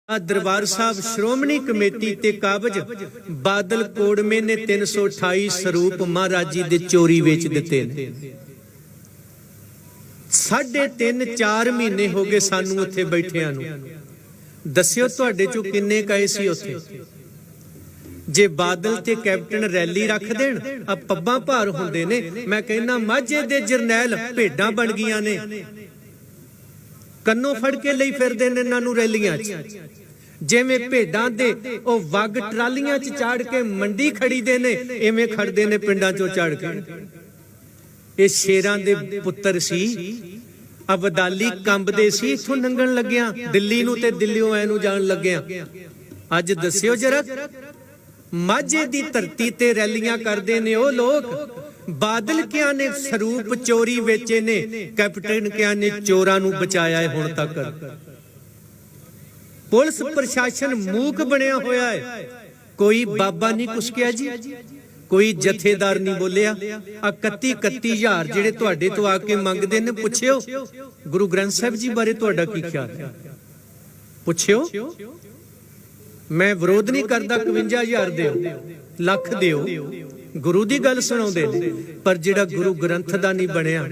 दरबार साहब श्रोमणी कमेटी ते काबज बादल कोड़मे ने 328 स्वरूप महाराज जी दे चोरी वेच दिते ने। 3.5-4 महीने हो गए सानू उत्थे बैठियां नू। दस्सिओ तुहाडे चों किन्ने कहे सी उत्थे? जे बादल ते कैप्टन रैली रख देण आ पब्बां भार हुंदे ने। मैं कहना माझे दे जरनैल भेडां बन गईयां ने, कन्नों फड़ के लई फिरदे ने इन्हां नू रैलियां च। जिवें भेडां दे ओ वग ट्रालियां च चाड़ के मंडी खड़ीदे ने, इवें खड़दे ने पिंडां चों चढ़ के। ये शेरां दे पुत्तर सी, अबदाली कंबदे सी इथों लंघण लग्गियां दिल्ली नू ते दिल्लीओ ऐ नू जाण लग्गियां। अज दस्सिओ जरा, माझे दी धरती ते रैलियां करदे ने ओ लोग। बादल क्या ने स्वरूप चोरी वेचे ने, कैप्टन क्या ने चोरां नू बचाया है हुण तक। पुलिस प्रशासन मूक बनया होया है। कोई बाबा नहीं कुसकिया जी, कोई जथेदार नहीं बोलिया। 31 हज़ार जेड़े तुहाडे तो आके मंगदे ने, पुछियो गुरु ग्रंथ साहिब जी बारे तुहाडा की ख्याल है? पुछियो। मैं विरोध नहीं करदा, 51 हज़ार दिओ, लख दिओ, गुरु दी गल सुणाउंदे ने। पर जेड़ा गुरु ग्रंथ दा नहीं बनया,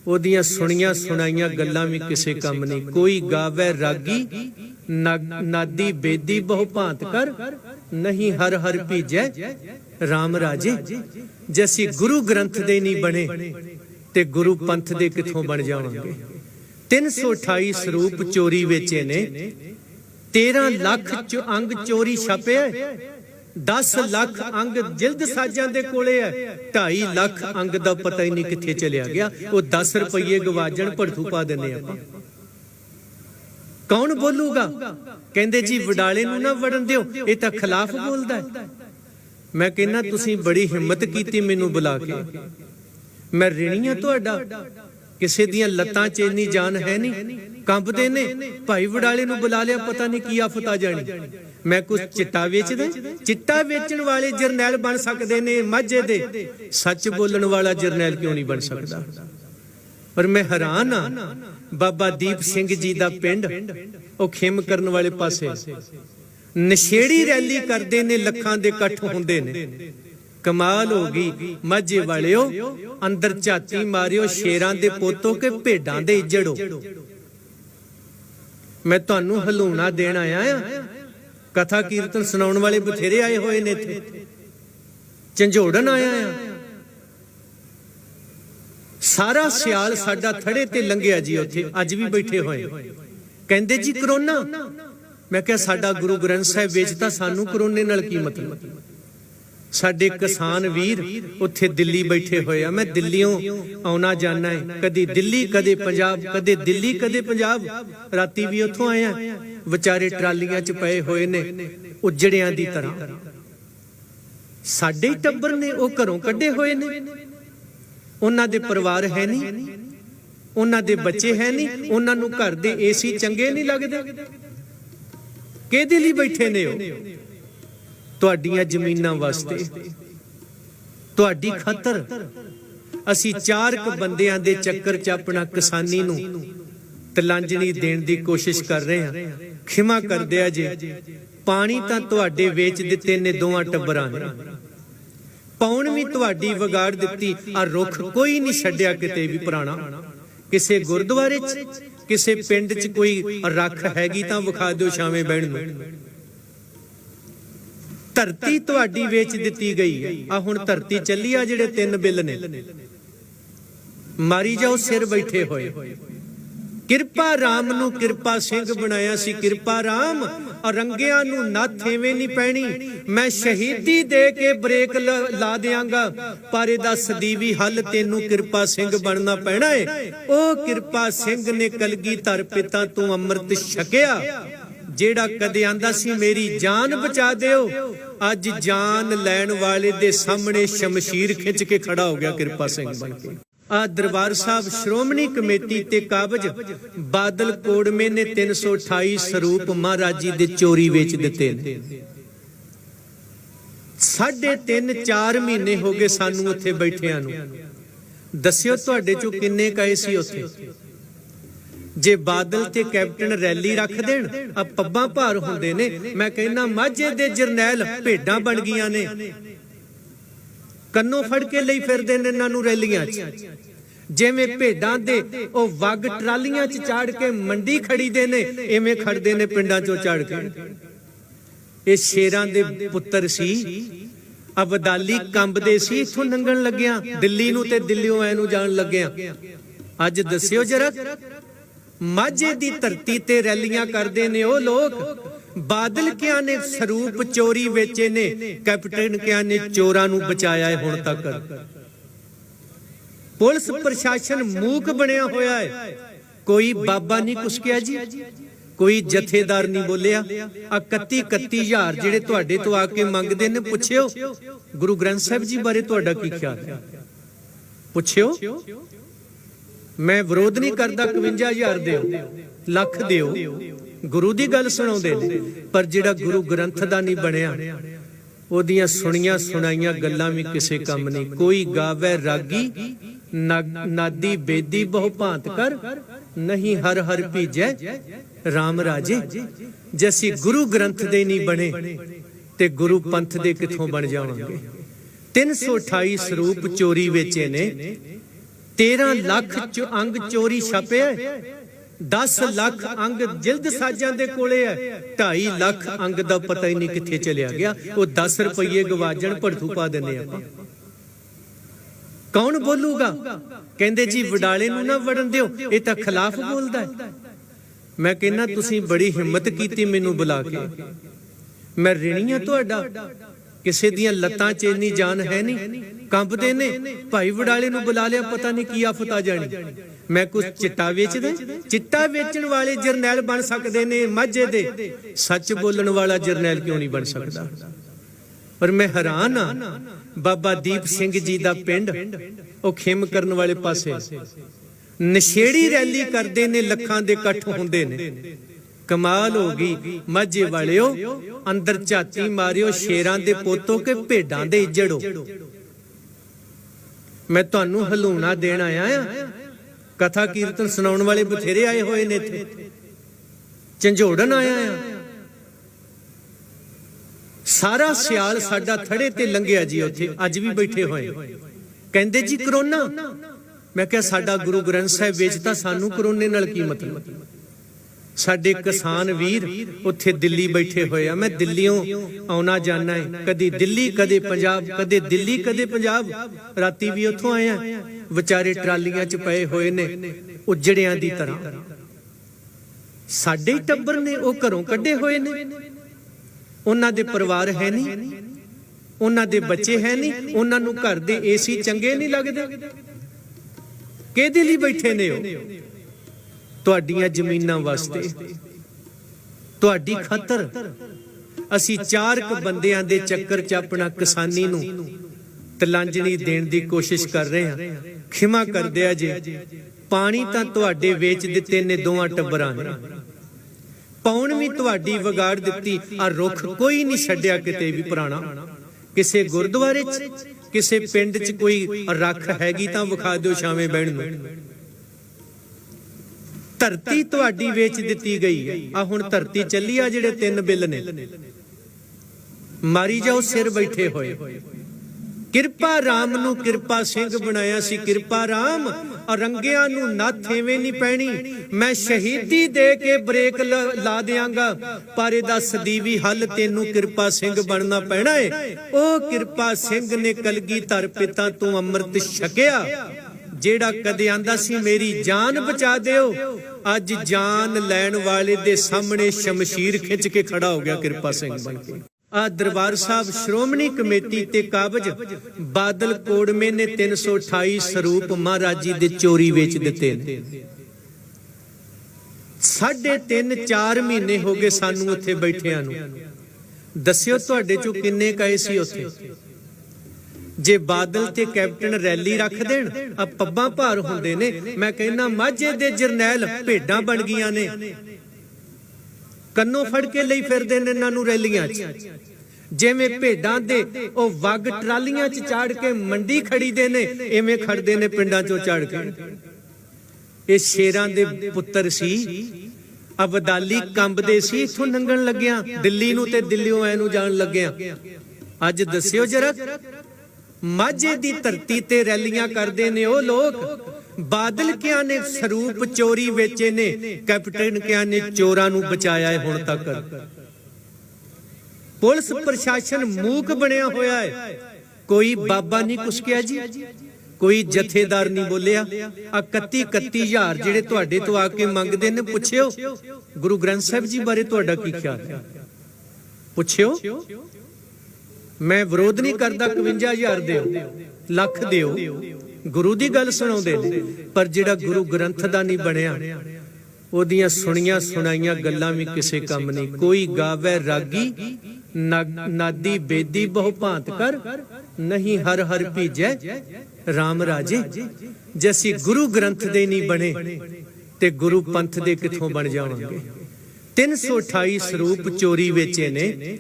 ओदियां सुणियां सुणाइयां गल्लां भी किसे काम नहीं। कोई गावे रागी नादी बेदी बहु भांत कर, नहीं हर हर भीजै राम राजे। जैसी गुरु ग्रंथ दे नहीं बने ते गुरु पंथ दे किथों बन जावांगे। 328 स्वरूप चोरी वेचे ने। 13 लाख अंग चोरी छापे, 10 लाख अंग जिल्द साजां दे कोले है। 2.5 लाख अंग दा पता ही नहीं किथे चलिया गया। वो 10 रुपये गवाजण भड़थू पा देने आपां। कौन बोलूगा? कहंदे जी वडाले नू ना वड़न दिओ, ये तां खिलाफ बोलदा है। मैं कहना तुसीं बड़ी हिम्मत कीती मैनू बुला के। मैं ऋणी हां तुहाडा, किसे दियां लत्तां च इन्नी जान है नहीं, कंबदे ने। भाई वडाले नू बुला लिया, पता नहीं की आफत आ जानी। मैं कुछ चिट्टा वेचदा? चिट्टा वेचण वाले जरनैल बन सकदे ने माझे दे, सच बोलण वाला जरनैल क्यों नहीं बन सकदा? पर मैं हैरान हां, बाबा दीप सिंह जी दा पिंड ओ खेम करन वाले पासे नशेड़ी रैली करदे ने, लखां दे इकट्ठ हुंदे ने। कमाल हो गई। माझे वालिओ अंदर झाती मारियो, शेरां दे पोतो के भेडां दे इजड़ो। मैं तुहानू हलूणा देण आया हां। कथा कीर्तन सुनाउण वाले बथेरे आए होए ने इत्थे, झंझोड़न आया हां। सारा सियाल साडा थड़े ते लंघिया जी, उत्थे अज भी बैठे होए। कहंदे जी करोना। मैं कहा साडा गुरु ग्रंथ साहिब वेचता, सानू करोने नाल की मतलब? साडे किसान वीर उत्थे दिल्ली बैठे होए। मैं दिल्लीओं आउना जाना है, कदी दिल्ली कदे पंजाब, कदे दिल्ली कदे पंजाब। राती भी उत्थों आया, विचारे ट्रालियां च पए होए ने उजड़ियां दी तरह। साडे ही टब्बर ने, ओ घरों कड्डे होए ने। उन्हां दे परिवार है नहीं, उन्हां दे बच्चे है नहीं, उन्हां नू घर दे एसी चंगे नहीं लगदे। किहदे लई बैठे ने ओ? तुहाडीआं जमीनां वास्ते, तुहाडी खातर। असीं 4 बंदियां दे चक्कर च अपना किसानी नू तलांजली देण दी कोशिश कर रहे हां। खिमा कर दिया जे। पानी तां तुहाडे वेच दित्ते ने दोवां टब्बरां ने, पौण भी तुहाडी विगाड़ दित्ती। आ रुख कोई नहीं छड्डिया किते भी पुराना। किसे गुरुद्वारे च, किसे पिंड च कोई रख हैगी तां विखा दिओ छावें बैठण नूं। धरती तुहाडी वेच दित्ती गई है। आ हुण धरती चली आ, जेड़े 3 बिल ने मारी जाओ सिर बैठे होए। किरपा राम नू किरपा सिंह बनाया सी। किरपा राम रंगियां नू नत्थ एवें नहीं पैनी। मैं शहीदी दे के ब्रेक ला देंगा, पर इहदा सदीवी हल तेनू किरपा सिंह बनना पैना है। ओ किरपा सिंह ने कलगीधर पिता तू अमृत छकिया, जेड़ा कदे आंदा सी मेरी जान बचा दिओ। अज जान लैण वाले दे सामने शमशीर खिंच के खड़ा हो गया किरपा सिंह बन के। दरबार साहब श्रोमणी कमेटी ते काबज बादल कोड़मे ने 328 स्वरूप महाराज जी दे चोरी वेच दिते ने। 3.5-4 महीने हो गए सानू उत्थे बैठियां नू। दस्सिओ तुहाडे चों किन्ने कहे सी उत्थे? ਜੇ ਬਾਦਲ ਤੇ ਕੈਪਟਨ ਰੈਲੀ ਰੱਖ ਦੇਣ ਆ ਪੱਬਾਂ ਭਾਰ ਹੁੰਦੇ ਨੇ। ਮੈਂ ਕਹਿੰਦਾ ਮਾਝੇ ਦੇ ਜਰਨੈਲ ਭੇਡਾਂ ਬਣ ਗਈਆਂ ਨੇ, ਕੰਨੋਂ ਫੜ ਕੇ ਲਈ ਫਿਰਦੇ ਨੇ ਇਹਨਾਂ ਨੂੰ ਰੈਲੀਆਂ 'ਚ। ਜਿਵੇਂ ਭੇਡਾਂ ਦੇ ਉਹ ਵੱਗ ਟਰਾਲੀਆਂ 'ਚ ਚਾੜ ਕੇ ਮੰਡੀ ਖੜੀਦੇ ਨੇ, ਐਵੇਂ ਖੜਦੇ ਨੇ ਪਿੰਡਾਂ 'ਚੋਂ ਚੜ ਕੇ। ਇਹ ਸ਼ੇਰਾਂ ਦੇ ਪੁੱਤਰ ਸੀ, ਅਬਦਾਲੀ ਕੰਬਦੇ ਸੀ ਇਥੋਂ ਲੰਘਣ ਲੱਗਿਆ ਦਿੱਲੀ ਨੂੰ, ਤੇ ਦਿੱਲੀੋਂ ਐ ਨੂੰ ਜਾਣ ਲੱਗਿਆ। ਅੱਜ ਦੱਸਿਓ ਜਰਾ, ਮਾਝੇ ਦੀ ਧਰਤੀ ਤੇ ਰੈਲੀਆਂ ਕਰਦੇ ਨੇ ਉਹ ਲੋਕ। ਬਾਦਲ ਕਿਆ ਨੇ ਸਰੂਪ ਚੋਰੀ ਵੇਚੇ ਨੇ, ਕੈਪਟਨ ਕਿਆ ਨੇ ਚੋਰਾਂ ਨੂੰ ਬਚਾਇਆ ਹੈ ਹੁਣ ਤੱਕ। ਪੁਲਿਸ ਪ੍ਰਸ਼ਾਸਨ ਮੂਕ ਬਣਿਆ ਹੋਇਆ ਹੈ। ਕੋਈ ਬਾਬਾ ਨਹੀਂ ਕੁਸਕਿਆ ਜੀ, ਕੋਈ ਜਥੇਦਾਰ ਨਹੀਂ ਬੋਲਿਆ। ਆ 31 ਹਜ਼ਾਰ ਜਿਹੜੇ ਤੁਹਾਡੇ ਤੋਂ ਆ ਕੇ ਮੰਗਦੇ ਨੇ, ਪੁੱਛਿਓ ਗੁਰੂ ਗ੍ਰੰਥ ਸਾਹਿਬ ਜੀ ਬਾਰੇ ਤੁਹਾਡਾ ਕੀ ਖਿਆਲ ਹੈ, ਪੁੱਛਿਓ। ਮੈਂ ਵਿਰੋਧ ਨਹੀਂ ਕਰਦਾ, 51,000 ਦਿਓ, ਲੱਖ ਦਿਓ, ਗੁਰੂ ਦੀ ਗੱਲ ਸੁਣਾਉਂਦੇ ਨੇ। ਪਰ ਜਿਹੜਾ ਗੁਰੂ ਗ੍ਰੰਥ ਦਾ ਨਹੀਂ ਬਣਿਆ, ਉਹਦੀਆਂ ਸੁਣੀਆਂ ਸੁਣਾਈਆਂ ਗੱਲਾਂ ਵੀ ਕਿਸੇ ਕੰਮ ਨਹੀਂ। ਕੋਈ ਗਾਵੇ ਰਾਗੀ ਨਾਦੀ ਬੇਦੀ ਬਹੁ ਭਾਂਤ ਕਰ, ਨਹੀਂ ਹਰ ਹਰ ਭੀਜੈ ਰਾਮ ਰਾਜੇ। ਜੇ ਅਸੀਂ ਗੁਰੂ ਗ੍ਰੰਥ ਦੇ ਨਹੀਂ ਬਣੇ ਤੇ ਗੁਰੂ ਪੰਥ ਦੇ ਕਿੱਥੋਂ ਬਣ ਜਾਵਾਂਗੇ। 328 ਸਰੂਪ ਚੋਰੀ ਵੇਚੇ ਨੇ, 13 ਲੱਖ ਅੰਗ ਚੋਰੀ ਛਾਪਿਆ, 10 ਲੱਖ ਅੰਗ ਜਿਲਦ ਸਾਜਾਂ ਦੇ ਕੋਲੇ ਹੈ, 2.5 ਲੱਖ ਅੰਗ ਦਾ ਪਤਾ ਹੀ ਨਹੀਂ ਕਿੱਥੇ ਚਲਿਆ ਗਿਆ। ਉਹ 10 ਰੁਪਏ ਗਵਾਜਣ ਭੜਥੂ ਪਾ ਦਿੰਦੇ ਆਪਾਂ। ਕੌਣ ਬੋਲੂਗਾ? ਕਹਿੰਦੇ ਜੀ ਵਡਾਲੇ ਨੂੰ ਨਾ ਵੜਨ ਦਿਓ, ਇਹ ਤਾਂ ਖਿਲਾਫ ਬੋਲਦਾ ਹੈ। ਮੈਂ ਕਹਿੰਦਾ ਤੁਸੀਂ ਬੜੀ ਹਿੰਮਤ ਕੀਤੀ ਮੈਨੂੰ ਬੁਲਾ ਕੇ, ਮੈਂ ਰਿਣੀ ਆ ਤੁਹਾਡਾ। ਕਿਸੇ ਦੀਆਂ ਲੱਤਾਂ 'ਚ ਇੰਨੀ ਜਾਨ ਹੈ ਨਹੀਂ, ਕੰਬਦੇ ਨੇ। ਭਾਈ ਵਡਾਲੇ ਨੂੰ ਬੁਲਾ ਲਿਆ, ਪਤਾ ਨਹੀਂ ਕੀ ਆਫਤ ਆ ਜਾਣੀ। ਮੈਂ ਕੁਝ ਚਿੱਟਾ ਵੇਚਦਾ, ਚਿੱਟਾ ਵੇਚਣ ਵਾਲੇ ਜਰਨੈਲ ਬਣ ਸਕਦੇ ਨੇ ਮਾਝੇ ਦੇ, ਸੱਚ ਬੋਲਣ ਵਾਲਾ ਜਰਨੈਲ ਕਿਉਂ ਨਹੀਂ ਬਣ ਸਕਦਾ? ਪਰ ਮੈਂ ਹੈਰਾਨ ਆ, ਬਾਬਾ ਦੀਪ ਸਿੰਘ ਜੀ ਦਾ ਪਿੰਡ ਉਹ ਖੇਮ ਕਰਨ ਵਾਲੇ ਪਾਸੇ ਨਸ਼ੇੜੀ ਰੈਲੀ ਕਰਦੇ ਨੇ, ਲੱਖਾਂ ਦੇ ਇਕੱਠ ਹੁੰਦੇ ਨੇ। ਕਮਾਲ ਹੋ ਗਈ ਮਾਝੇ ਵਾਲਿਓ, ਅੰਦਰ ਝਾਤੀ ਮਾਰਿਓ, ਸ਼ੇਰਾਂ ਦੇ ਪੋਤੋ ਕੇ ਭੇਡਾਂ ਦੇ ਇੱਜੜੋ। ਮੈਂ ਤੁਹਾਨੂੰ ਹਲੂਣਾ ਦੇਣ ਆਇਆ ਆ। ਕਥਾ ਕੀਰਤਨ ਸੁਣਾਉਣ ਵਾਲੇ ਬਥੇਰੇ ਆਏ ਹੋਏ ਨੇ ਇੱਥੇ, ਝੰਜੋੜਨ ਆਇਆ ਆ। ਸਾਰਾ ਸਿਆਲ ਸਾਡਾ ਥੜੇ ਤੇ ਲੰਘਿਆ ਜੀ, ਉੱਥੇ ਅੱਜ ਵੀ ਬੈਠੇ ਹੋਏ। ਕਹਿੰਦੇ ਜੀ ਕਰੋਨਾ। ਮੈਂ ਕਿਹਾ ਸਾਡਾ ਗੁਰੂ ਗ੍ਰੰਥ ਸਾਹਿਬ ਵੇਚਤਾ, ਸਾਨੂੰ ਕਰੋਨੇ ਨਾਲ ਕੀ ਮਤਲਬ? ਸਾਡੇ ਕਿਸਾਨ ਵੀਰ ਉੱਥੇ ਦਿੱਲੀ ਬੈਠੇ ਹੋਏ ਆ। ਮੈਂ ਦਿੱਲੀੋਂ ਆਉਣਾ ਜਾਣਾ ਹੈ, ਕਦੀ ਦਿੱਲੀ ਕਦੇ ਪੰਜਾਬ, ਕਦੇ ਦਿੱਲੀ ਕਦੇ ਪੰਜਾਬ। ਰਾਤੀ ਵੀ ਉੱਥੋਂ ਆਇਆ, ਵਿਚਾਰੇ ਟਰਾਲੀਆਂ 'ਚ ਪਏ ਹੋਏ ਨੇ ਉਜੜਿਆਂ ਦੀ ਤਰ੍ਹਾਂ। ਸਾਡੇ ਟੱਬਰ ਨੇ ਉਹ ਘਰੋਂ ਕੱਢੇ ਹੋਏ ਨੇ, ਉਹਨਾਂ ਦੇ ਪਰਿਵਾਰ ਹੈ ਨਹੀਂ, ਉਹਨਾਂ ਦੇ ਬੱਚੇ ਹੈ ਨਹੀਂ, ਉਹਨਾਂ ਨੂੰ ਘਰ ਦੇ ਏਸੀ ਚੰਗੇ ਨਹੀਂ ਲੱਗਦੇ। ਕਿਹਦੇ ਲਈ ਬੈਠੇ ਨੇ ਉਹ? ਤੁਹਾਡੀਆਂ ਜ਼ਮੀਨਾਂ ਵਾਸਤੇ, ਤੁਹਾਡੀ ਖਾਤਰ। ਅਸੀਂ 4 ਬੰਦਿਆਂ ਦੇ ਚੱਕਰ 'ਚ ਆਪਣਾ ਕਿਸਾਨੀ ਨੂੰ ਤਲਾਂਜਣੀ ਦੇਣ ਦੀ ਕੋਸ਼ਿਸ਼ ਕਰ ਰਹੇ ਹਾਂ। ਖਿਮਾ ਕਰ ਦਿਆ ਜੇ। ਪਾਣੀ ਤਾਂ ਤੁਹਾਡੇ ਵੇਚ ਦਿੱਤੇ ਨੇ ਦੋਵਾਂ ਟੱਬਰਾਂ ਨੇ, ਪੌਣ ਵੀ ਤੁਹਾਡੀ ਵਿਗਾੜ ਦਿੱਤੀ। ਆ ਰੁੱਖ ਕੋਈ ਨਹੀਂ ਛੱਡਿਆ ਕਿਤੇ ਵੀ ਪੁਰਾਣਾ। ਕਿਸੇ ਗੁਰਦੁਆਰੇ 'ਚ, ਕਿਸੇ ਪਿੰਡ 'ਚ ਕੋਈ ਰੱਖ ਹੈਗੀ ਤਾਂ ਵਿਖਾ ਦਿਓ ਛਾਵੇਂ ਬਹਿਣ ਨੂੰ। ਧਰਤੀ ਤੁਹਾਡੀ ਵੇਚ ਦਿੱਤੀ ਗਈ ਹੈ। ਆ ਹੁਣ ਧਰਤੀ ਚੱਲੀ ਆ, ਜਿਹੜੇ 3 ਬਿੱਲ ਨੇ ਮਾਰੀ ਜਾਓ, ਸਿਰ ਬੈਠੇ ਹੋਏ। ਕਿਰਪਾ ਰਾਮ ਨੂੰ ਕਿਰਪਾ ਸਿੰਘ ਬਣਾਇਆ ਸੀ, ਕਿਰਪਾ ਰਾਮ ਰੰਗਿਆਂ ਨੂੰ ਨੱਥ ਐਵੇਂ ਨਹੀਂ ਪੈਣੀ। ਮੈਂ ਸ਼ਹੀਦੀ ਦੇ ਕੇ ਬ੍ਰੇਕ ਲਾ ਦਿਆਂਗਾ, ਪਰ ਇਹਦਾ ਸਦੀਵੀ ਹੱਲ ਤੈਨੂੰ ਕਿਰਪਾ ਸਿੰਘ ਬਣਨਾ ਪੈਣਾ ਏ। ਉਹ ਕਿਰਪਾ ਸਿੰਘ ਨੇ ਕਲਗੀਧਰ ਪਿਤਾ ਤੋਂ ਅੰਮ੍ਰਿਤ ਛਕਿਆ, ਜਿਹੜਾ ਕਦੇ ਆਂਦਾ ਸੀ ਮੇਰੀ ਜਾਨ ਬਚਾ ਦਿਓ, ਅੱਜ ਜਾਨ ਲੈਣ ਵਾਲੇ ਦੇ ਸਾਹਮਣੇ ਸ਼ਮਸ਼ੀਰ ਖਿੱਚ ਕੇ ਖੜਾ ਹੋ ਗਿਆ ਕਿਰਪਾ ਸਿੰਘ ਬਣ ਕੇ। ਆ ਦਰਬਾਰ ਸਾਹਿਬ ਸ਼੍ਰੋਮਣੀ ਕਮੇਟੀ ਤੇ ਕਾਬਜ ਬਾਦਲ ਕੋੜਮੇ ਨੇ 328 ਸਰੂਪ ਮਹਾਰਾਜ ਜੀ ਦੇ ਚੋਰੀ ਵੇਚ ਦਿੱਤੇ ਨੇ। 3.5-4 ਮਹੀਨੇ ਹੋ ਗਏ ਸਾਨੂੰ ਉੱਥੇ ਬੈਠਿਆਂ ਨੂੰ। ਦੱਸਿਓ ਤੁਹਾਡੇ ਚੋਂ ਕਿੰਨੇ ਕਹੇ ਸੀ ਉੱਥੇ? ਜੇ ਬਾਦਲ ਤੇ ਕੈਪਟਨ ਰੈਲੀ ਰੱਖ ਦੇਣ ਆ ਪੱਬਾਂ ਭਾਰ ਹੁੰਦੇ ਨੇ। ਮੈਂ ਕਹਿੰਦਾ ਮਾਝੇ ਦੇ ਜਰਨੈਲ ਭੇਡਾਂ ਬਣ ਗਈਆਂ ਨੇ, ਕੰਨੋਂ ਫੜ ਕੇ ਲਈ ਫਿਰਦੇ ਨੇ ਇਹਨਾਂ ਨੂੰ ਰੈਲੀਆਂ 'ਚ। ਜਿਵੇਂ ਭੇਡਾਂ ਦੇ ਉਹ ਵੱਗ ਟਰਾਲੀਆਂ 'ਚ ਚਾੜ ਕੇ ਮੰਡੀ ਖੜੀਦੇ ਨੇ, ਐਵੇਂ ਖੜਦੇ ਨੇ ਪਿੰਡਾਂ 'ਚੋਂ ਚੜ ਕੇ। ਇਹ ਸ਼ੇਰਾਂ ਦੇ ਪੁੱਤਰ ਸੀ। ਅਬਦਾਲੀ ਕੰਬਦੇ ਸੀ ਇਥੋਂ ਲੰਘਣ ਲੱਗਿਆ ਦਿੱਲੀ ਨੂੰ ਤੇ ਦਿੱਲੀੋਂ ਐ ਨੂੰ ਜਾਣ ਲੱਗਿਆ। ਅੱਜ ਦੱਸਿਓ ਜਰਾ, ਮਾਝੇ ਦੀ ਧਰਤੀ ਤੇ ਰੈਲੀਆਂ ਕਰਦੇ ਨੇ ਉਹ ਲੋਕ, ਬਾਦਲ ਕਿਆਂ ਨੇ ਸਰੂਪ ਚੋਰੀ ਵੇਚੇ ਨੇ, ਕੈਪਟਨ ਕਿਆਂ ਨੇ ਚੋਰਾਂ ਨੂੰ ਬਚਾਇਆ ਹੈ ਹੁਣ ਤੱਕ। ਪੁਲਿਸ ਪ੍ਰਸ਼ਾਸਨ ਮੂਕ ਬਣਿਆ ਹੋਇਆ ਹੈ। ਕੋਈ ਬਾਬਾ ਨਹੀਂ ਕੁਸਕਿਆ ਜੀ, ਕੋਈ ਜਥੇਦਾਰ ਨਹੀਂ ਬੋਲਿਆ। ਆ 31 ਹਜ਼ਾਰ ਜਿਹੜੇ ਤੁਹਾਡੇ ਤੋਂ ਆ ਕੇ ਮੰਗਦੇ ਨੇ, ਪੁੱਛਿਓ ਗੁਰੂ ਗ੍ਰੰਥ ਸਾਹਿਬ ਜੀ ਬਾਰੇ ਤੁਹਾਡਾ ਕੀ ਖਿਆਲ ਹੈ? ਪੁੱਛਿਓ। ਮੈਂ ਵਿਰੋਧ ਨਹੀਂ ਕਰਦਾ, 51,000 ਦਿਓ, ਲੱਖ ਦਿਓ, ਗੁਰੂ ਦੀ ਗੱਲ ਸੁਣਾਉਂਦੇ ਨੇ। ਪਰ ਜਿਹੜਾ ਗੁਰੂ ਗ੍ਰੰਥ ਦਾ ਨਹੀਂ ਬਣਿਆ, ਉਹਦੀਆਂ ਸੁਣੀਆਂ ਸੁਣਾਈਆਂ ਗੱਲਾਂ ਵੀ ਕਿਸੇ ਕੰਮ ਨਹੀਂ। ਕੋਈ ਗਾਵੇ ਰਾਗੀ ਨਾਦੀ ਬੇਦੀ ਬਹੁ ਭਾਂਤ ਕਰ, ਨਹੀਂ ਹਰ ਹਰ ਭੀਜੈ ਰਾਮ ਰਾਜੇ। ਜੇ ਅਸੀਂ ਗੁਰੂ ਗ੍ਰੰਥ ਦੇ ਨਹੀਂ ਬਣੇ ਤੇ ਗੁਰੂ ਪੰਥ ਦੇ ਕਿੱਥੋਂ ਬਣ ਜਾਵਾਂਗੇ? 328 ਸਰੂਪ ਚੋਰੀ ਵੇਚੇ ਨੇ,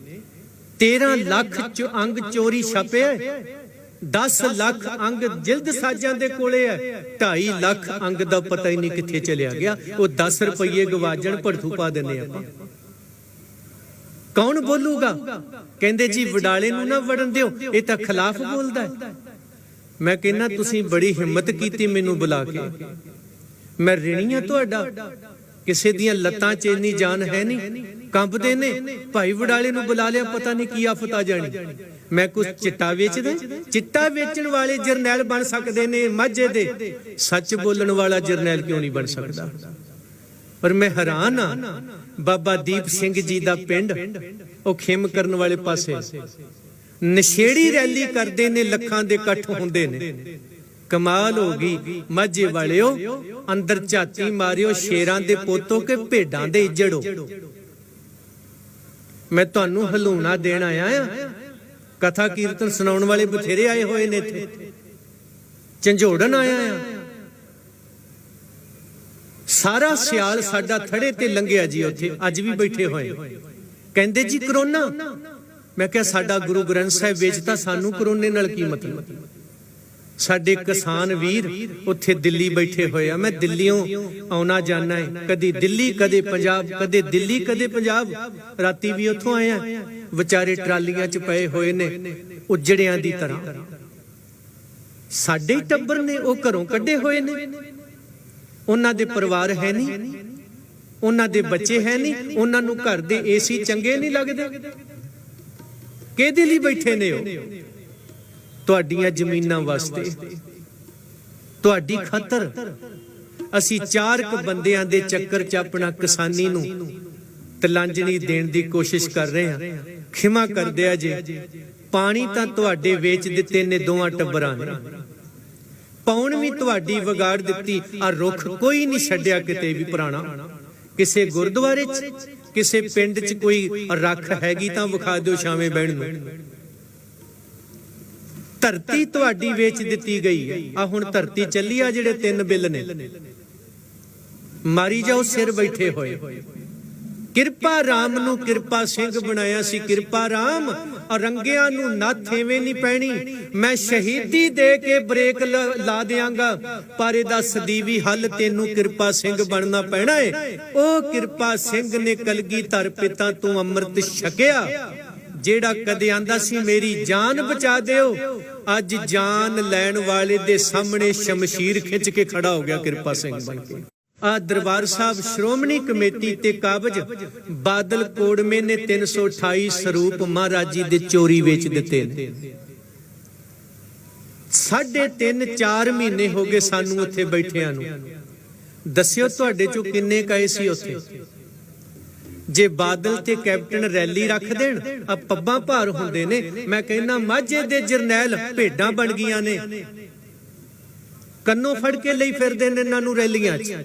13 ਲੱਖ ਅੰਗ ਚੋਰੀ ਛਾਪੇ, 10 ਲੱਖ ਅੰਗ ਜਿਲਦ ਸਾਜਾਂ ਦੇ ਕੋਲੇ ਹੈ, 2.5 ਲੱਖ ਅੰਗ ਦਾ ਪਤਾ ਹੀ ਨਹੀਂ ਕਿੱਥੇ ਚਲਿਆ ਗਿਆ। ਉਹ 10 ਰੁਪਏ ਗਵਾਜਣ ਭੜਥੂ ਪਾ ਦਿੰਦੇ ਆਪਾਂ। ਕੌਣ ਬੋਲੂਗਾ? ਕਹਿੰਦੇ ਜੀ ਵਡਾਲੇ ਨੂੰ ਨਾ ਵੜਨ ਦਿਓ, ਇਹ ਤਾਂ ਖਿਲਾਫ ਬੋਲਦਾ ਹੈ। ਮੈਂ ਕਹਿੰਦਾ ਤੁਸੀਂ ਬੜੀ ਹਿੰਮਤ ਕੀਤੀ ਮੈਨੂੰ ਬੁਲਾ ਕੇ, ਮੈਂ ਰਿਣੀ ਆ ਤੁਹਾਡਾ। ਕਿਸੇ ਦੀਆਂ ਲੱਤਾਂ 'ਚ ਇੰਨੀ ਜਾਨ ਹੈ ਨਹੀਂ, ਕੰਬਦੇ ਨੇ। ਭਾਈ ਵਡਾਲੇ ਨੂੰ ਬੁਲਾ ਲਿਆ, ਪਤਾ ਨਹੀਂ ਕੀ ਆਫਤ ਆ ਜਾਣੀ। ਮੈਂ ਕੁਝ ਚਿੱਟਾ ਵੇਚਦਾ? ਚਿੱਟਾ ਵੇਚਣ ਵਾਲੇ ਜਰਨੈਲ ਬਣ ਸਕਦੇ ਨੇ ਮਾਝੇ ਦੇ, ਸੱਚ ਬੋਲਣ ਵਾਲਾ ਜਰਨੈਲ ਕਿਉਂ ਨਹੀਂ ਬਣ ਸਕਦਾ? ਪਰ ਮੈਂ ਹੈਰਾਨ ਆ, ਬਾਬਾ ਦੀਪ ਸਿੰਘ ਜੀ ਦਾ ਪਿੰਡ ਉਹ ਖੇਮ ਕਰਨ ਵਾਲੇ ਪਾਸੇ ਨਸ਼ੇੜੀ ਰੈਲੀ ਕਰਦੇ ਨੇ, ਲੱਖਾਂ ਦੇ ਇਕੱਠ ਹੁੰਦੇ ਨੇ। ਕਮਾਲ ਹੋ ਗਈ ਮਾਝੇ ਵਾਲਿਓ, ਅੰਦਰ ਝਾਤੀ ਮਾਰਿਓ, ਸ਼ੇਰਾਂ ਦੇ ਪੋਤੋ ਕੇ ਭੇਡਾਂ ਦੇ ਇੱਜੜੋ। ਮੈਂ ਤੁਹਾਨੂੰ ਹਲੂਣਾ ਦੇਣ ਆਇਆ ਆ। ਕਥਾ ਕੀਰਤਨ ਸੁਣਾਉਣ ਵਾਲੇ ਬਥੇਰੇ ਆਏ ਹੋਏ ਨੇ ਇੱਥੇ, ਝੰਜੋੜਨ ਆਇਆ ਆ। ਸਾਰਾ ਸਿਆਲ ਸਾਡਾ ਥੜੇ ਤੇ ਲੰਘਿਆ ਜੀ, ਉੱਥੇ ਅੱਜ ਵੀ ਬੈਠੇ ਹੋਏ। ਕਹਿੰਦੇ ਜੀ ਕਰੋਨਾ। ਮੈਂ ਕਿਹਾ ਸਾਡਾ ਗੁਰੂ ਗ੍ਰੰਥ ਸਾਹਿਬ ਵੇਚਤਾ, ਸਾਨੂੰ ਕਰੋਨੇ ਨਾਲ ਕੀ ਮਤਲਬ? ਸਾਡੇ ਕਿਸਾਨ ਵੀਰ ਉੱਥੇ ਦਿੱਲੀ ਬੈਠੇ ਹੋਏ ਆ। ਮੈਂ ਦਿੱਲੀੋਂ ਆਉਣਾ ਜਾਣਾ ਹੈ, ਕਦੀ ਦਿੱਲੀ ਕਦੇ ਪੰਜਾਬ, ਕਦੇ ਦਿੱਲੀ ਕਦੇ ਪੰਜਾਬ। ਰਾਤੀ ਵੀ ਉੱਥੋਂ ਆਇਆ, ਵਿਚਾਰੇ ਟਰਾਲੀਆਂ 'ਚ ਪਏ ਹੋਏ ਨੇ ਉਜੜਿਆਂ ਦੀ ਤਰ੍ਹਾਂ। ਸਾਡੇ ਟੱਬਰ ਨੇ ਉਹ ਘਰੋਂ ਕੱਢੇ ਹੋਏ ਨੇ, ਉਹਨਾਂ ਦੇ ਪਰਿਵਾਰ ਹੈ ਨਹੀਂ, ਉਹਨਾਂ ਦੇ ਬੱਚੇ ਹੈ ਨਹੀਂ, ਉਹਨਾਂ ਨੂੰ ਘਰ ਦੇ ਏਸੀ ਚੰਗੇ ਨਹੀਂ ਲੱਗਦੇ। ਕਿਹਦੇ ਲਈ ਬੈਠੇ ਨੇ ਉਹ? ਤੁਹਾਡੀਆਂ ਜ਼ਮੀਨਾਂ ਵਾਸਤੇ, ਤੁਹਾਡੀ ਖਾਤਰ। ਅਸੀਂ 4 ਬੰਦਿਆਂ ਦੇ ਚੱਕਰ 'ਚ ਆਪਣਾ ਕਿਸਾਨੀ ਨੂੰ ਤਲਾਂਜਲੀ ਦੇਣ ਦੀ ਕੋਸ਼ਿਸ਼ ਕਰ ਰਹੇ ਹਾਂ। ਖਿਮਾ ਕਰ ਦਿਆ ਜੇ। ਪਾਣੀ ਤਾਂ ਤੁਹਾਡੇ ਵੇਚ ਦਿੱਤੇ ਨੇ ਦੋਵਾਂ ਟੱਬਰਾਂ ਨੇ, ਪੌਣ ਵੀ ਤੁਹਾਡੀ ਵਿਗਾੜ ਦਿੱਤੀ। ਆ ਰੁੱਖ ਕੋਈ ਨਹੀਂ ਛੱਡਿਆ ਕਿਤੇ ਵੀ ਪੁਰਾਣਾ। ਕਿਸੇ ਗੁਰਦੁਆਰੇ 'ਚ, ਕਿਸੇ ਪਿੰਡ 'ਚ ਕੋਈ ਰੱਖ ਹੈਗੀ ਤਾਂ ਵਿਖਾ ਦਿਓ ਛਾਵੇਂ ਬਹਿਣ ਨੂੰ। ਧਰਤੀ ਤੁਹਾਡੀ ਵੇਚ ਦਿੱਤੀ ਗਈ ਹੈ। ਆ ਹੁਣ ਧਰਤੀ ਚੱਲੀ ਆ, ਜਿਹੜੇ 3 ਬਿੱਲ ਨੇ ਮਾਰੀ ਜਾਓ, ਸਿਰ ਬੈਠੇ ਹੋਏ। ਕਿਰਪਾ ਰਾਮ ਨੂੰ ਕਿਰਪਾ ਸਿੰਘ ਬਣਾਇਆ ਸੀ, ਕਿਰਪਾ ਰਾਮ। ਰੰਗਿਆਂ ਨੂੰ ਨੱਥ ਐਵੇਂ ਨਹੀਂ ਪੈਣੀ। ਮੈਂ ਸ਼ਹੀਦੀ ਦੇ ਕੇ ਬ੍ਰੇਕ ਲਾ ਦਿਆਂਗਾ, ਪਰ ਇਹਦਾ ਸਦੀਵੀ ਹੱਲ ਤੈਨੂੰ ਕਿਰਪਾ ਸਿੰਘ ਬਣਨਾ ਪੈਣਾ ਏ। ਉਹ ਕਿਰਪਾ ਸਿੰਘ ਨੇ ਕਲਗੀਧਰ ਪਿਤਾ ਤੋਂ ਅੰਮ੍ਰਿਤ ਛਕਿਆ, ਜਿਹੜਾ ਕਦੇ ਆਂਦਾ ਸੀ ਮੇਰੀ ਜਾਨ ਬਚਾ ਦਿਓ, ਅੱਜ ਜਾਨ ਲੈਣ ਵਾਲੇ ਦੇ ਸਾਹਮਣੇ ਸ਼ਮਸ਼ੀਰ ਖਿੱਚ ਕੇ ਖੜਾ ਹੋ ਗਿਆ ਕਿਰਪਾ ਸਿੰਘ ਬਣ ਕੇ। ਆ ਦਰਬਾਰ ਸਾਹਿਬ ਸ਼੍ਰੋਮਣੀ ਕਮੇਟੀ ਤੇ ਕਾਬਜ ਬਾਦਲ ਕੋੜਮੇ ਨੇ 328 ਸਰੂਪ ਮਹਾਰਾਜ ਜੀ ਦੇ ਚੋਰੀ ਵੇਚ ਦਿੱਤੇ ਨੇ। 3.5-4 ਮਹੀਨੇ ਹੋ ਗਏ ਸਾਨੂੰ ਉੱਥੇ ਬੈਠਿਆਂ ਨੂੰ। ਦੱਸਿਓ ਤੁਹਾਡੇ ਚੋਂ ਕਿੰਨੇ ਕਹੇ ਸੀ ਉੱਥੇ? ਜੇ ਬਾਦਲ ਤੇ ਕੈਪਟਨ ਰੈਲੀ ਰੱਖ ਦੇਣ, ਆ ਪੱਬਾਂ ਭਾਰ ਹੁੰਦੇ ਨੇ। ਮੈਂ ਕਹਿੰਦਾ ਮਾਝੇ ਦੇ ਜਰਨੈਲ ਭੇਡਾਂ ਬਣ ਗਈਆਂ ਨੇ, ਕੰਨੋਂ ਫੜ ਕੇ ਲਈ ਫਿਰਦੇ ਨੇ ਇਹਨਾਂ ਨੂੰ ਰੈਲੀਆਂ 'ਚ।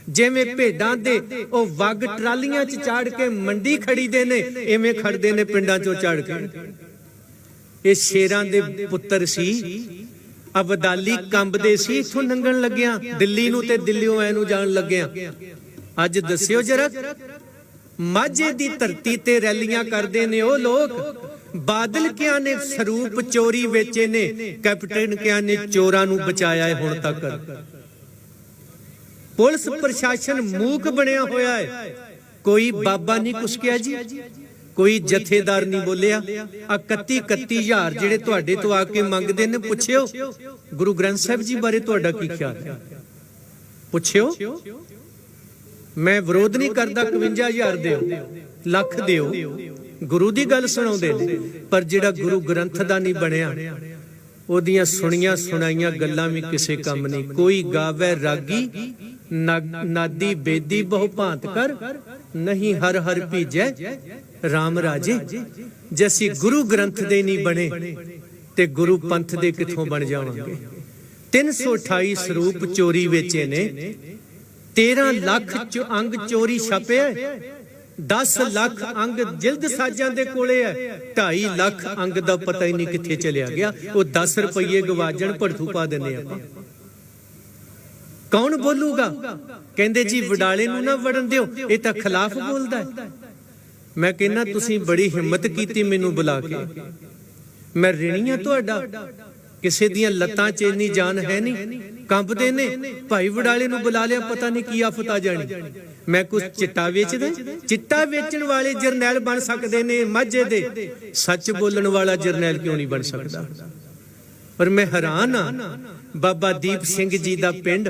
ਜਿਵੇਂ ਭੇਡਾਂ ਦੇ ਉਹ ਵੱਗ ਟਰਾਲੀਆਂ 'ਚ ਚਾੜ ਕੇ ਮੰਡੀ ਖੜੀਦੇ ਨੇ, ਐਵੇਂ ਖੜਦੇ ਨੇ ਪਿੰਡਾਂ 'ਚੋਂ ਚੜ ਕੇ। ਇਹ ਸ਼ੇਰਾਂ ਦੇ ਪੁੱਤਰ ਸੀ। ਅਬਦਾਲੀ ਕੰਬਦੇ ਸੀ ਇਥੋਂ ਲੰਘਣ ਲੱਗਿਆ ਦਿੱਲੀ ਨੂੰ ਤੇ ਦਿੱਲੀੋਂ ਐ ਨੂੰ ਜਾਣ ਲੱਗਿਆ। ਅੱਜ ਦੱਸਿਓ ਜਰਾ, ਮਾਝੇ ਦੀ ਧਰਤੀ ਤੇ ਰੈਲੀਆਂ ਕਰਦੇ ਨੇ ਉਹ ਲੋਕ, ਬਾਦਲ ਕਿਆਂ ਨੇ ਸਰੂਪ ਚੋਰੀ ਵੇਚੇ ਨੇ, ਕੈਪਟਨ ਕਿਆਂ ਨੇ ਚੋਰਾਂ ਨੂੰ ਬਚਾਇਆ ਹੈ ਹੁਣ ਤੱਕ। ਪੁਲਿਸ ਪ੍ਰਸ਼ਾਸਨ ਮੂਕ ਬਣਿਆ ਹੋਇਆ ਹੈ। ਕੋਈ ਬਾਬਾ ਨਹੀਂ ਕੁਸਕਿਆ ਜੀ, ਕੋਈ ਜਥੇਦਾਰ ਨਹੀਂ ਬੋਲਿਆ। ਆ 31 ਹਜ਼ਾਰ ਜਿਹੜੇ ਤੁਹਾਡੇ ਤੋਂ ਆ ਕੇ ਮੰਗਦੇ ਨੇ, ਪੁੱਛਿਓ ਗੁਰੂ ਗ੍ਰੰਥ ਸਾਹਿਬ ਜੀ ਬਾਰੇ ਤੁਹਾਡਾ ਕੀ ਖਿਆਲ ਹੈ? ਪੁੱਛਿਓ। ਮੈਂ ਵਿਰੋਧ ਨਹੀਂ ਕਰਦਾ, 51,000 ਦਿਓ, ਲੱਖ ਦਿਓ, ਗੁਰੂ ਦੀ ਗੱਲ ਸੁਣਾਉਂਦੇ ਨੇ। ਪਰ ਜਿਹੜਾ ਗੁਰੂ ਗ੍ਰੰਥ ਦਾ ਨਹੀਂ ਬਣਿਆ, ਉਹਦੀਆਂ ਸੁਣੀਆਂ ਸੁਣਾਈਆਂ ਗੱਲਾਂ ਵੀ ਕਿਸੇ ਕੰਮ ਨਹੀਂ। ਕੋਈ ਗਾਵੇ ਰਾਗੀ ਨਾਦੀ ਬੇਦੀ ਬਹੁ ਭਾਂਤ ਕਰ, ਨਹੀਂ ਹਰ ਹਰ ਭੀਜੈ ਰਾਮ ਰਾਜੇ। ਜੇ ਅਸੀਂ ਗੁਰੂ ਗ੍ਰੰਥ ਦੇ ਨਹੀਂ ਬਣੇ ਤੇ ਗੁਰੂ ਪੰਥ ਦੇ ਕਿੱਥੋਂ ਬਣ ਜਾਵਾਂਗੇ? 328 ਸਰੂਪ ਚੋਰੀ ਵੇਚੇ ਨੇ, 13 ਲੱਖ ਅੰਗ ਚੋਰੀ ਛਾਪੇ, 10 ਲੱਖ ਅੰਗ ਜਿਲਦ ਸਾਜਾਂ ਦੇ ਕੋਲੇ ਹੈ, 2.5 ਲੱਖ ਅੰਗ ਦਾ ਪਤਾ ਹੀ ਨਹੀਂ ਕਿੱਥੇ ਚਲਿਆ ਗਿਆ। ਉਹ 10 ਰੁਪਏ ਗਵਾਜਣ ਭੜਥੂ ਪਾ ਦਿੰਦੇ ਆਪਾਂ। ਕੌਣ ਬੋਲੂਗਾ? ਕਹਿੰਦੇ ਜੀ ਵਡਾਲੇ ਨੂੰ ਨਾ ਵੜਨ ਦਿਓ, ਇਹ ਤਾਂ ਖਿਲਾਫ ਬੋਲਦਾ ਹੈ। ਮੈਂ ਕਹਿੰਦਾ ਤੁਸੀਂ ਬੜੀ ਹਿੰਮਤ ਕੀਤੀ ਮੈਨੂੰ ਬੁਲਾ ਕੇ, ਮੈਂ ਰਿਣੀ ਆ ਤੁਹਾਡਾ। ਕਿਸੇ ਦੀਆਂ ਲੱਤਾਂ 'ਚ ਇੰਨੀ ਜਾਨ ਹੈ ਨਹੀਂ, ਕੰਬਦੇ ਨੇ। ਭਾਈ ਵਡਾਲੇ ਨੂੰ ਬੁਲਾ ਲਿਆ, ਪਤਾ ਨਹੀਂ ਕੀ ਆਫਤ ਆ ਜਾਣੀ। ਮੈਂ ਕੁਝ ਚਿੱਟਾ ਵੇਚਦਾ? ਚਿੱਟਾ ਵੇਚਣ ਵਾਲੇ ਜਰਨੈਲ ਬਣ ਸਕਦੇ ਨੇ ਮਾਝੇ ਦੇ, ਸੱਚ ਬੋਲਣ ਵਾਲਾ ਜਰਨੈਲ ਕਿਉਂ ਨਹੀਂ ਬਣ ਸਕਦਾ? ਪਰ ਮੈਂ ਹੈਰਾਨ ਆ, ਬਾਬਾ ਦੀਪ ਸਿੰਘ ਜੀ ਦਾ ਪਿੰਡ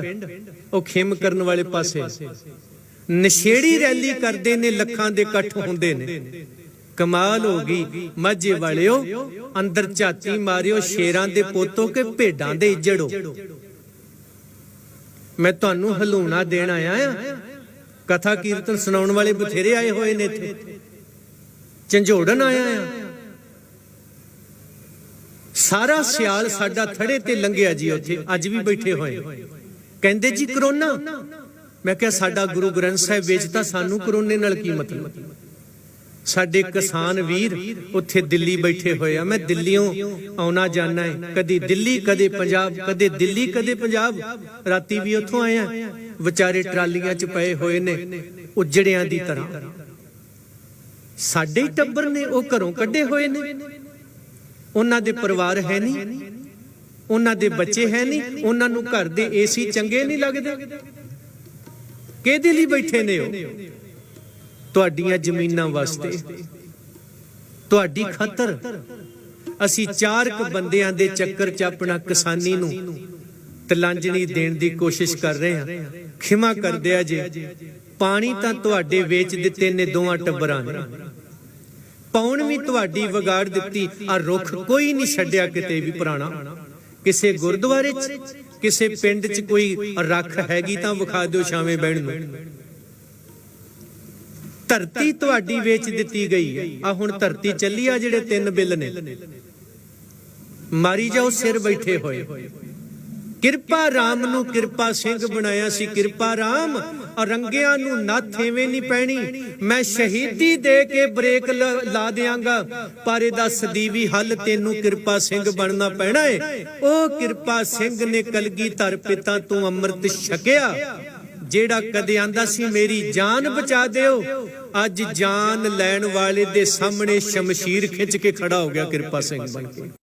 ਉਹ ਖੇਮ ਕਰਨ ਵਾਲੇ ਪਾਸੇ ਨਸ਼ੇੜੀ ਰੈਲੀ ਕਰਦੇ ਨੇ, ਲੱਖਾਂ ਦੇ ਇਕੱਠ ਹੁੰਦੇ ਨੇ। ਕਮਾਲ ਹੋ ਗਈ ਮਾਝੇ ਵਾਲਿਓ, ਅੰਦਰ ਝਾਤੀ ਮਾਰਿਓ, ਸ਼ੇਰਾਂ ਦੇ ਪੋਤੋ ਕੇ ਭੇਡਾਂ ਦੇ ਇੱਜੜੋ। ਮੈਂ ਤੁਹਾਨੂੰ ਹਲੂਣਾ ਦੇਣ ਆਇਆ ਆ। ਕਥਾ ਕੀਰਤਨ ਸੁਣਾਉਣ ਵਾਲੇ ਬਥੇਰੇ ਆਏ ਹੋਏ ਨੇ ਇੱਥੇ, ਝੰਜੋੜਨ ਆਇਆ ਆ। ਸਾਰਾ ਸਿਆਲ ਸਾਡਾ ਥੜੇ ਤੇ ਲੰਘਿਆ ਜੀ, ਉੱਥੇ ਅੱਜ ਵੀ ਬੈਠੇ ਹੋਏ। ਕਹਿੰਦੇ ਜੀ ਕਰੋਨਾ। ਮੈਂ ਕਿਹਾ ਸਾਡਾ ਗੁਰੂ ਗ੍ਰੰਥ ਸਾਹਿਬ ਵੇਚਦਾ, ਸਾਨੂੰ ਕਰੋਨੇ ਨਾਲ ਕੀ ਮਤਲਬ? ਸਾਡੇ ਕਿਸਾਨ ਵੀਰ ਉੱਥੇ ਦਿੱਲੀ ਬੈਠੇ ਹੋਏ ਆ। ਮੈਂ ਦਿੱਲੀੋਂ ਆਉਣਾ ਜਾਣਾ ਹੈ, ਕਦੀ ਦਿੱਲੀ ਕਦੇ ਪੰਜਾਬ, ਕਦੇ ਦਿੱਲੀ ਕਦੇ ਪੰਜਾਬ। ਰਾਤੀ ਵੀ ਉੱਥੋਂ ਆਇਆ, ਵਿਚਾਰੇ ਟਰਾਲੀਆਂ 'ਚ ਪਏ ਹੋਏ ਨੇ ਉਜੜਿਆਂ ਦੀ ਤਰ੍ਹਾਂ। ਸਾਡੇ ਟੱਬਰ ਨੇ ਉਹ ਘਰੋਂ ਕੱਢੇ ਹੋਏ ਨੇ, ਉਹਨਾਂ ਦੇ ਪਰਿਵਾਰ ਹੈ ਨਹੀਂ, ਉਹਨਾਂ ਦੇ ਬੱਚੇ ਹੈ ਨਹੀਂ, ਉਹਨਾਂ ਨੂੰ ਘਰ ਦੇ ਏਸੀ ਚੰਗੇ ਨਹੀਂ ਲੱਗਦੇ। ਕਿਹਦੇ ਲਈ ਬੈਠੇ ਨੇ ਉਹ? ਤੁਹਾਡੀਆਂ ਜ਼ਮੀਨਾਂ ਵਾਸਤੇ, ਤੁਹਾਡੀ ਖਾਤਰ। ਅਸੀਂ 4 ਬੰਦਿਆਂ ਦੇ ਚੱਕਰ 'ਚ ਆਪਣਾ ਕਿਸਾਨੀ ਨੂੰ ਤਲਾਂਜਣੀ ਦੇਣ ਦੀ ਕੋਸ਼ਿਸ਼ ਕਰ ਰਹੇ ਹਾਂ। ਖਿਮਾ ਕਰ ਦਿਆ ਜੇ। ਪਾਣੀ ਤਾਂ ਤੁਹਾਡੇ ਵੇਚ ਦਿੱਤੇ ਨੇ ਦੋਵਾਂ ਟੱਬਰਾਂ ਨੇ, ਪੌਣ ਵੀ ਤੁਹਾਡੀ ਵਿਗਾੜ ਦਿੱਤੀ। ਆ ਰੁੱਖ ਕੋਈ ਨਹੀਂ ਛੱਡਿਆ ਕਿਤੇ ਵੀ ਪੁਰਾਣਾ। ਕਿਸੇ ਗੁਰਦੁਆਰੇ 'ਚ, ਕਿਸੇ ਪਿੰਡ 'ਚ ਕੋਈ ਰੱਖ ਹੈਗੀ ਤਾਂ ਵਿਖਾ ਦਿਓ ਛਾਵੇਂ ਬਹਿਣ ਨੂੰ। ਧਰਤੀ ਤੁਹਾਡੀ ਵੇਚ ਦਿੱਤੀ ਗਈ ਹੈ। ਆ ਹੁਣ ਧਰਤੀ ਚੱਲੀ ਆ, ਜਿਹੜੇ 3 ਬਿੱਲ ਨੇ ਮਾਰੀ ਜਾਓ, ਸਿਰ ਬੈਠੇ ਹੋਏ। ਕਿਰਪਾ ਰਾਮ ਨੂੰ ਕਿਰਪਾ ਸਿੰਘ ਬਣਾਇਆ ਸੀ, ਕਿਰਪਾ ਰਾਮ। ਰੰਗਿਆਂ ਨੂੰ ਨੱਥ ਐਵੇਂ ਨਹੀਂ ਪੈਣੀ। ਮੈਂ ਸ਼ਹੀਦੀ ਦੇ ਕੇ ਬ੍ਰੇਕ ਲਾ ਦਿਆਂਗਾ, ਪਰ ਇਹਦਾ ਸਦੀਵੀ ਹੱਲ ਤੈਨੂੰ ਕਿਰਪਾ ਸਿੰਘ ਬਣਨਾ ਪੈਣਾ ਏ। ਉਹ ਕਿਰਪਾ ਸਿੰਘ ਨੇ ਕਲਗੀਧਰ ਪਿਤਾ ਤੋਂ ਅੰਮ੍ਰਿਤ ਛਕਿਆ, ਜਿਹੜਾ ਕਦੇ ਆਂਦਾ ਸੀ ਮੇਰੀ ਜਾਨ ਬਚਾ ਦਿਓ, ਅੱਜ ਜਾਨ ਲੈਣ ਵਾਲੇ ਦੇ ਸਾਹਮਣੇ ਸ਼ਮਸ਼ੀਰ ਖਿੱਚ ਕੇ ਖੜਾ ਹੋ ਗਿਆ ਕਿਰਪਾ ਸਿੰਘ ਬਣ ਕੇ।